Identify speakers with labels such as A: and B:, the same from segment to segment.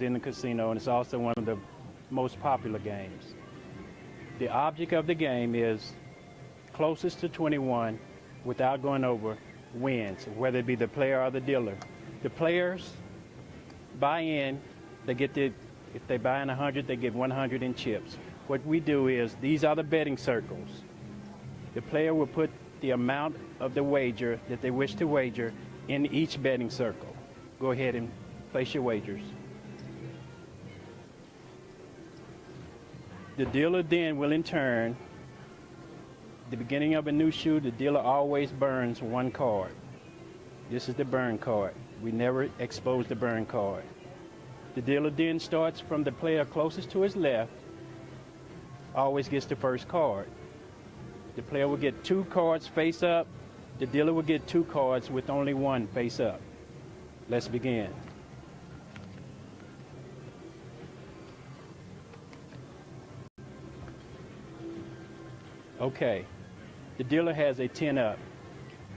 A: in the casino, and it's also one of the most popular games. The object of the game is closest to 21 without going over wins, whether it be the player or the dealer. The players buy in, if they buy in 100, they get 100 in chips. What we do is, these are the betting circles. The player will put the amount of the wager that they wish to wager in each betting circle. Go ahead and place your wagers. The dealer then will in turn, at the beginning of a new shoe, the dealer always burns one card. This is the burn card. We never expose the burn card. The dealer then starts from the player closest to his left, always gets the first card. The player will get 2 cards face up. The dealer will get 2 cards with only one face up. Let's begin. Okay, the dealer has a 10 up.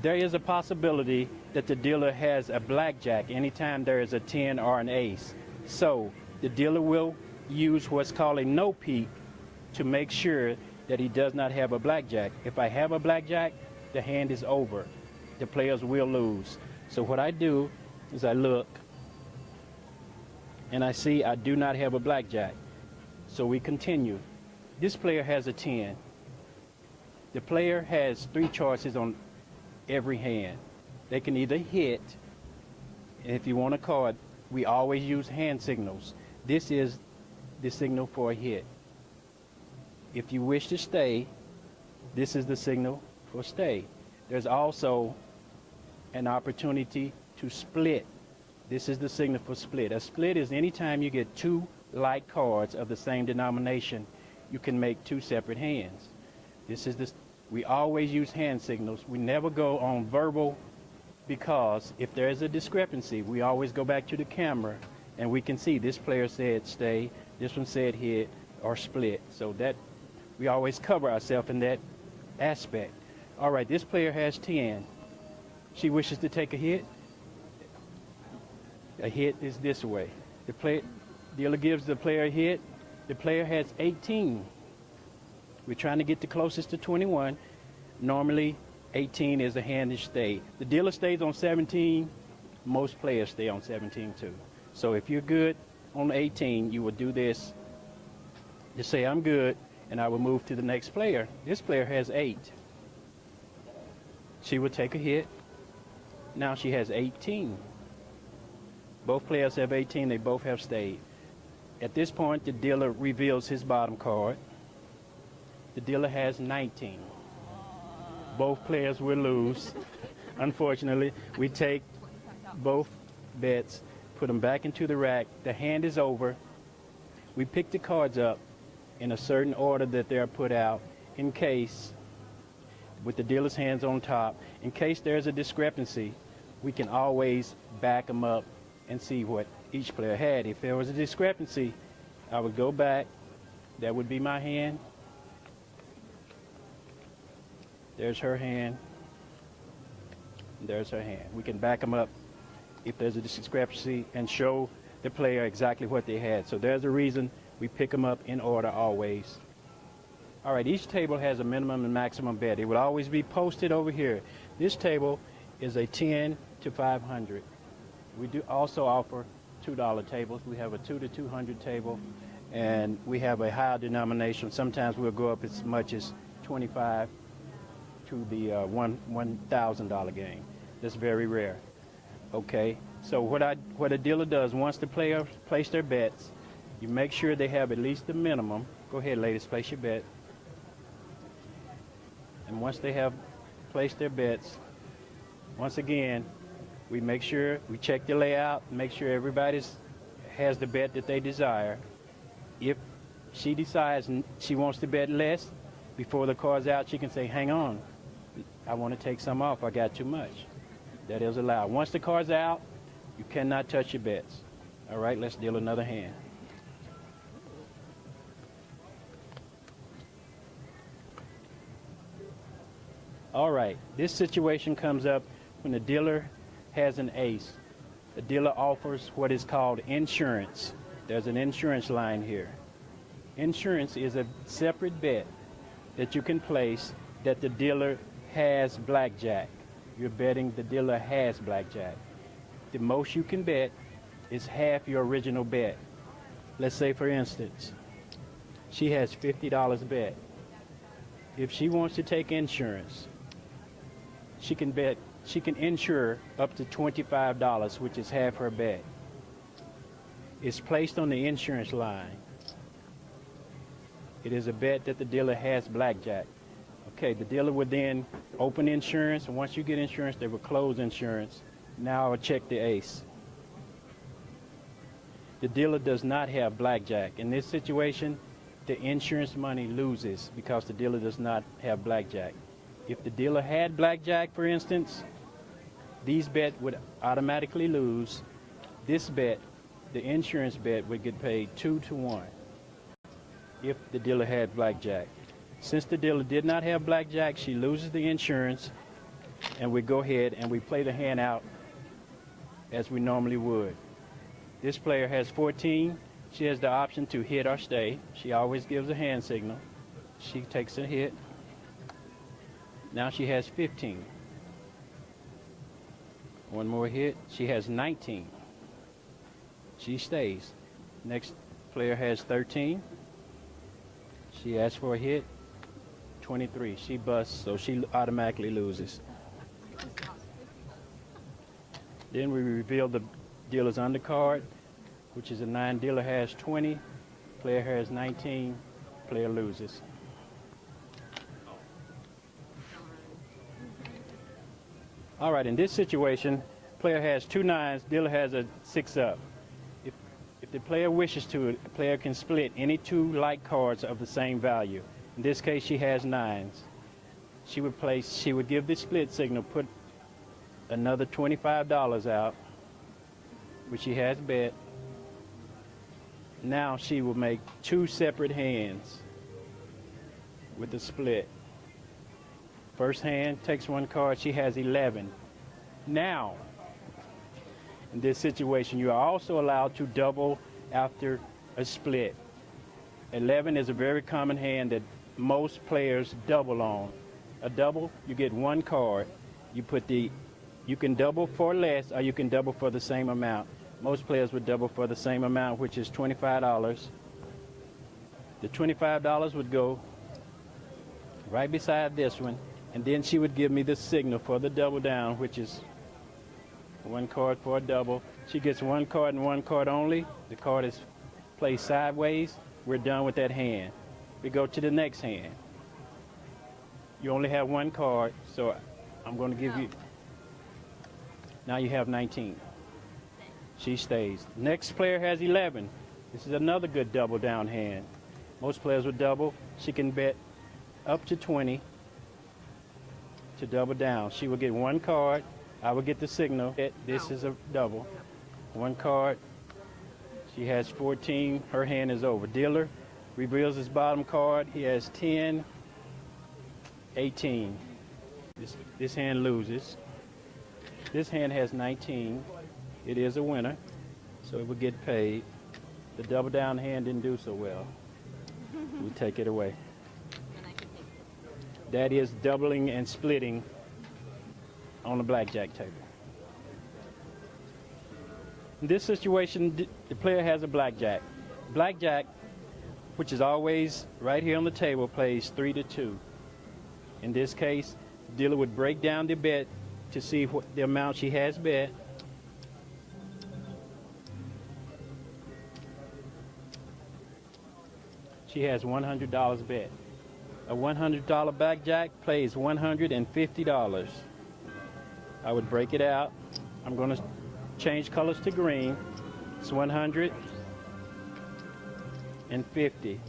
A: There is a possibility that the dealer has a blackjack anytime there is a 10 or an ace. So the dealer will use what's called a no peek to make sure that he does not have a blackjack. If I have a blackjack, the hand is over. The players will lose. So what I do is I look and I see I do not have a blackjack. So we continue. This player has a 10. The player has 3 choices on every hand. They can either hit, and if you want a card, we always use hand signals. This is the signal for a hit. If you wish to stay, this is the signal for stay. There's also an opportunity to split. This is the signal for split. A split is anytime you get 2 like cards of the same denomination, you can make 2 separate hands. We always use hand signals. We never go on verbal, because if there is a discrepancy, we always go back to the camera and we can see this player said stay, this one said hit or split. So that we always cover ourselves in that aspect. All right, this player has 10. She wishes to take a hit. A hit is this way. The dealer gives the player a hit. The player has 18. We're trying to get the closest to 21. Normally, 18 is a hand to stay. The dealer stays on 17. Most players stay on 17 too. So if you're good on 18, you will do this. Just say, I'm good, and I will move to the next player. This player has 8. She will take a hit. Now she has 18. Both players have 18. They both have stayed. At this point, the dealer reveals his bottom card. The dealer has 19. Both players will lose. Unfortunately, we take both bets, put them back into the rack. The hand is over. We pick the cards up in a certain order that they're put out, in case, with the dealer's hands on top, in case there's a discrepancy, we can always back them up and see what each player had. If there was a discrepancy, I would go back. That would be my hand. There's her hand. There's her hand. We can back them up if there's a discrepancy and show the player exactly what they had. So there's a reason we pick them up in order always. All right, each table has a minimum and maximum bet. It will always be posted over here. This table is a 10 to 500. We do also offer $2 tables. We have a 2 to 200 table, and we have a higher denomination. Sometimes we'll go up as much as 25 to the $1,000 game. That's very rare. Okay, so what a dealer does, once the players place their bets, you make sure they have at least the minimum. Go ahead, ladies, place your bet. And once they have placed their bets, once again, we make sure, we check the layout, make sure everybody has the bet that they desire. If she decides she wants to bet less, before the card's out, she can say, hang on, I want to take some off, I got too much. That is allowed. Once the card's out, you cannot touch your bets. All right, let's deal another hand. All right, this situation comes up when the dealer has an ace. The dealer offers what is called insurance. there's an insurance line here. Insurance is a separate bet that you can place that the dealer has blackjack. You're betting the dealer has blackjack. The most you can bet is half your original bet. Let's say, for instance, she has $50 bet. If she wants to take insurance, she can insure up to $25, which is half her bet. It's placed on the insurance line. It is a bet that the dealer has blackjack. Okay, the dealer would then open insurance, and once you get insurance, they would close insurance. Now I will check the ace. The dealer does not have blackjack. In this situation, the insurance money loses because the dealer does not have blackjack. If the dealer had blackjack, for instance, these bets would automatically lose. This bet, the insurance bet, would get paid 2-1 if the dealer had blackjack. Since the dealer did not have blackjack, she loses the insurance, and we go ahead and we play the hand out as we normally would. This player has 14. She has the option to hit or stay. She always gives a hand signal. She takes a hit. Now she has 15. One more hit. She has 19. She stays. Next player has 13. She asks for a hit. 23. She busts, so she automatically loses. Then we reveal the dealer's undercard, which is a 9. Dealer has 20. Player has 19. Player loses. All right, in this situation, player has 2 9s, dealer has a 6-up. If the player wishes to, the player can split any 2 like cards of the same value. In this case, she has 9s. She would give the split signal, put another $25 out, which she has bet. Now she will make 2 separate hands with the split. First hand takes 1 card, she has 11. Now, in this situation, you are also allowed to double after a split. 11 is a very common hand that most players double on. A double, you get 1 card. You can double for less or you can double for the same amount. Most players would double for the same amount, which is $25. The $25 would go right beside this one, and then she would give me the signal for the double down, which is 1 card for a double. She gets 1 card and 1 card only. The card is placed sideways. We're done with that hand. We go to the next hand. You only have 1 card, so I'm going to give you. Now you have 19. She stays. Next player has 11. This is another good double down hand. Most players would double. She can bet up to 20 to double down. She will get 1 card. I will get the signal. This is a double. 1 card. She has 14. Her hand is over. Dealer reveals his bottom card. He has 10, 18. This hand loses. This hand has 19. It is a winner, so it will get paid. The double down hand didn't do so well. We take it away. That is doubling and splitting on the blackjack table. In this situation, the player has a blackjack. Blackjack, which is always right here on the table, plays 3-2. In this case, the dealer would break down the bet to see what the amount she has bet. She has $100 bet. A $100 blackjack plays $150. I would break it out. I'm going to change colors to green. It's 150.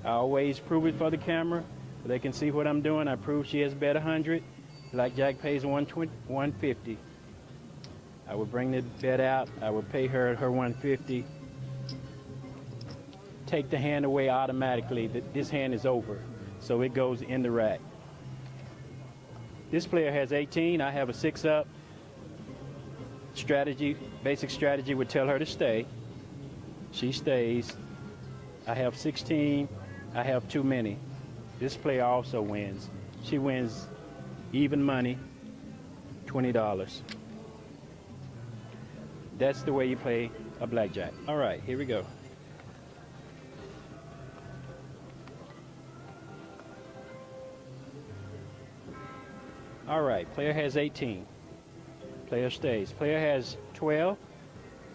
A: I always prove it for the camera so they can see what I'm doing. I prove she has bet 100. Blackjack pays 150. I would bring the bet out. I would pay her 150. Take the hand away automatically. This hand is over, so it goes in the rack. This player has 18. I have a 6-up. Strategy, basic strategy would tell her to stay. She stays. I have 16. I have too many. This player also wins. She wins even money, $20. That's the way you play a blackjack. All right, here we go. All right, player has 18. Player stays. Player has 12.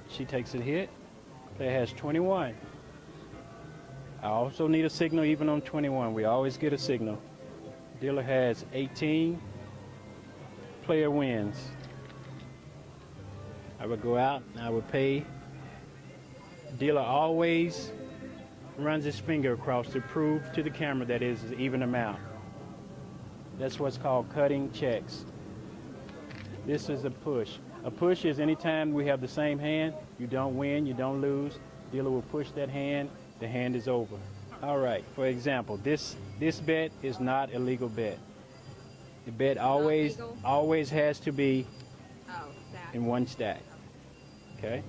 A: She takes a hit. Player has 21. I also need a signal even on 21. We always get a signal. Dealer has 18. Player wins. I would go out and I would pay. Dealer always runs his finger across to prove to the camera that it is an even amount. That's what's called cutting checks. This is a push. A push is anytime we have the same hand, you don't win, you don't lose. Dealer will push that hand, the hand is over. All right, for example, this bet is not a legal bet. The bet always has to be in one stack. Okay?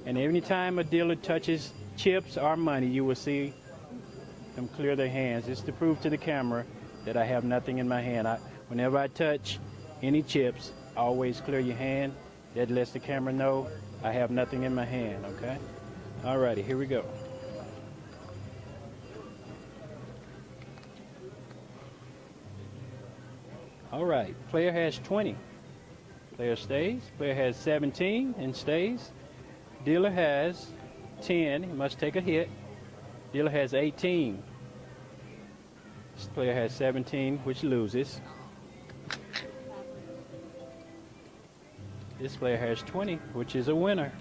A: And every time a dealer touches chips or money, you will see them clear their hands. It's to prove to the camera that I have nothing in my hand. Whenever I touch any chips, always clear your hand. That lets the camera know I have nothing in my hand, okay? Alrighty, here we go. All right, player has 20. Player stays. Player has 17 and stays. Dealer has 10, he must take a hit. Dealer has 18. This player has 17, which loses. This player has 20, which is a winner.